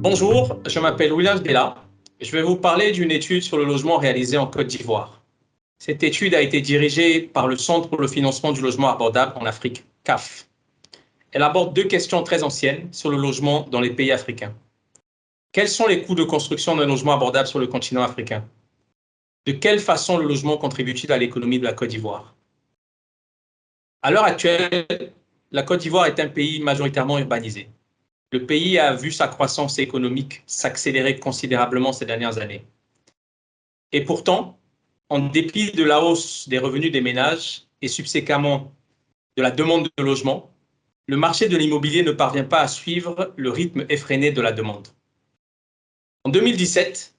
Bonjour, je m'appelle William Della. Je vais vous parler d'une étude sur le logement réalisée en Côte d'Ivoire. Cette étude a été dirigée par le Centre pour le financement du logement abordable en Afrique, CAF. Elle aborde deux questions très anciennes sur le logement dans les pays africains. Quels sont les coûts de construction d'un logement abordable sur le continent africain? De quelle façon le logement contribue-t-il à l'économie de la Côte d'Ivoire? À l'heure actuelle, la Côte d'Ivoire est un pays majoritairement urbanisé. Le pays a vu sa croissance économique s'accélérer considérablement ces dernières années. Et pourtant, en dépit de la hausse des revenus des ménages et subséquemment de la demande de logement, le marché de l'immobilier ne parvient pas à suivre le rythme effréné de la demande. En 2017,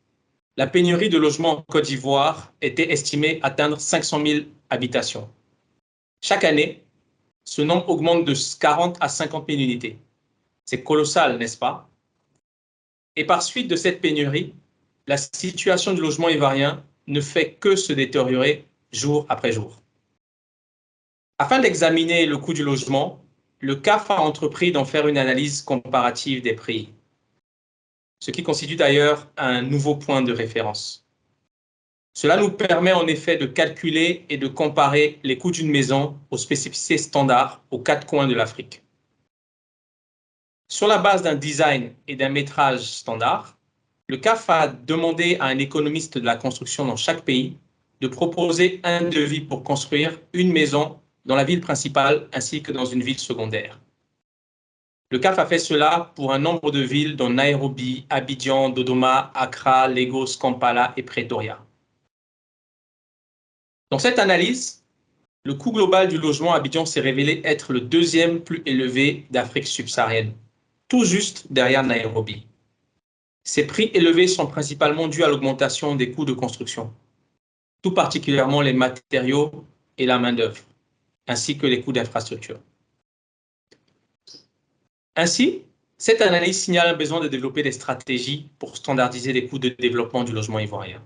la pénurie de logements en Côte d'Ivoire était estimée atteindre 500 000 habitations. Chaque année, ce nombre augmente de 40 à 50 000 unités. C'est colossal, n'est-ce pas? Et par suite de cette pénurie, la situation du logement ivoirien ne fait que se détériorer jour après jour. Afin d'examiner le coût du logement, le CAF a entrepris d'en faire une analyse comparative des prix, ce qui constitue d'ailleurs un nouveau point de référence. Cela nous permet en effet de calculer et de comparer les coûts d'une maison aux spécificités standards aux quatre coins de l'Afrique. Sur la base d'un design et d'un métrage standard, le CAF a demandé à un économiste de la construction dans chaque pays de proposer un devis pour construire une maison dans la ville principale ainsi que dans une ville secondaire. Le CAF a fait cela pour un nombre de villes dont Nairobi, Abidjan, Dodoma, Accra, Lagos, Kampala et Pretoria. Dans cette analyse, le coût global du logement à Abidjan s'est révélé être le deuxième plus élevé d'Afrique subsaharienne, tout juste derrière Nairobi. Ces prix élevés sont principalement dus à l'augmentation des coûts de construction, tout particulièrement les matériaux et la main-d'œuvre, ainsi que les coûts d'infrastructure. Ainsi, cette analyse signale un besoin de développer des stratégies pour standardiser les coûts de développement du logement ivoirien.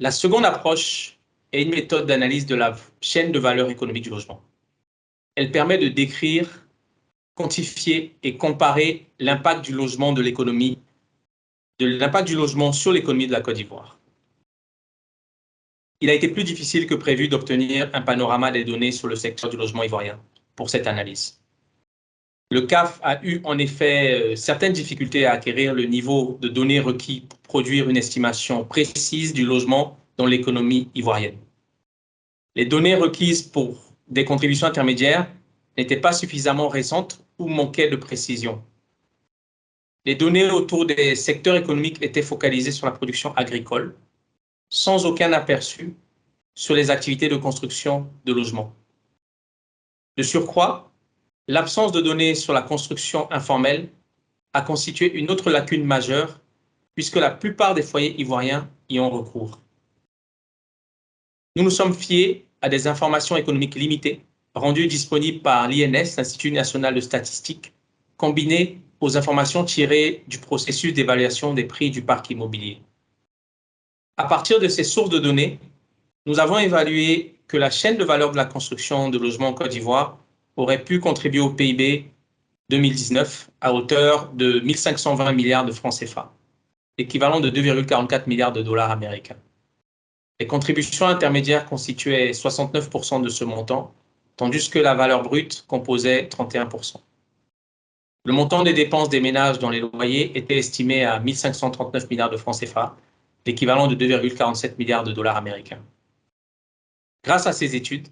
La seconde approche est une méthode d'analyse de la chaîne de valeur économique du logement. Elle permet de décrire, quantifier et comparer l'impact du logement sur l'économie de la Côte d'Ivoire. Il a été plus difficile que prévu d'obtenir un panorama des données sur le secteur du logement ivoirien pour cette analyse. Le CAF a eu en effet certaines difficultés à acquérir le niveau de données requis pour produire une estimation précise du logement dans l'économie ivoirienne. Les données requises pour des contributions intermédiaires n'étaient pas suffisamment récentes ou manquaient de précision. Les données autour des secteurs économiques étaient focalisées sur la production agricole, sans aucun aperçu sur les activités de construction de logements. De surcroît, l'absence de données sur la construction informelle a constitué une autre lacune majeure puisque la plupart des foyers ivoiriens y ont recours. Nous nous sommes fiés à des informations économiques limitées rendues disponibles par l'INS, l'Institut national de statistique, combinées aux informations tirées du processus d'évaluation des prix du parc immobilier. À partir de ces sources de données, nous avons évalué que la chaîne de valeur de la construction de logements en Côte d'Ivoire aurait pu contribuer au PIB 2019 à hauteur de 1 520 milliards de francs CFA, équivalent de 2,44 milliards de dollars américains. Les contributions intermédiaires constituaient 69% de ce montant, tandis que la valeur brute composait 31%. Le montant des dépenses des ménages dans les loyers était estimé à 1 539 milliards de francs CFA, l'équivalent de 2,47 milliards de dollars américains. Grâce à ces études,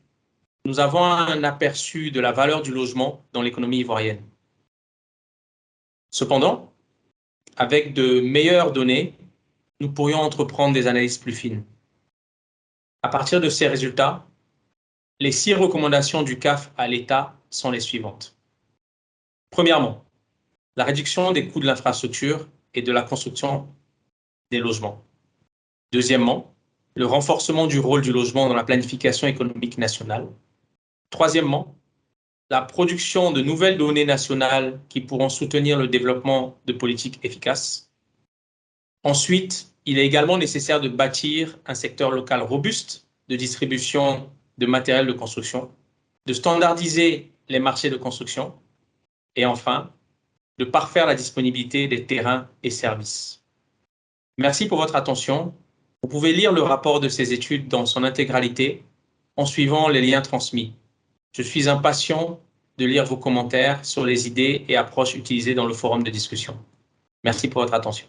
nous avons un aperçu de la valeur du logement dans l'économie ivoirienne. Cependant, avec de meilleures données, nous pourrions entreprendre des analyses plus fines. À partir de ces résultats, les 6 recommandations du CAF à l'État sont les suivantes. Premièrement, la réduction des coûts de l'infrastructure et de la construction des logements. Deuxièmement, le renforcement du rôle du logement dans la planification économique nationale. Troisièmement, la production de nouvelles données nationales qui pourront soutenir le développement de politiques efficaces. Ensuite, il est également nécessaire de bâtir un secteur local robuste de distribution de matériel de construction, de standardiser les marchés de construction et enfin, de parfaire la disponibilité des terrains et services. Merci pour votre attention. Vous pouvez lire le rapport de ces études dans son intégralité en suivant les liens transmis. Je suis impatient de lire vos commentaires sur les idées et approches utilisées dans le forum de discussion. Merci pour votre attention.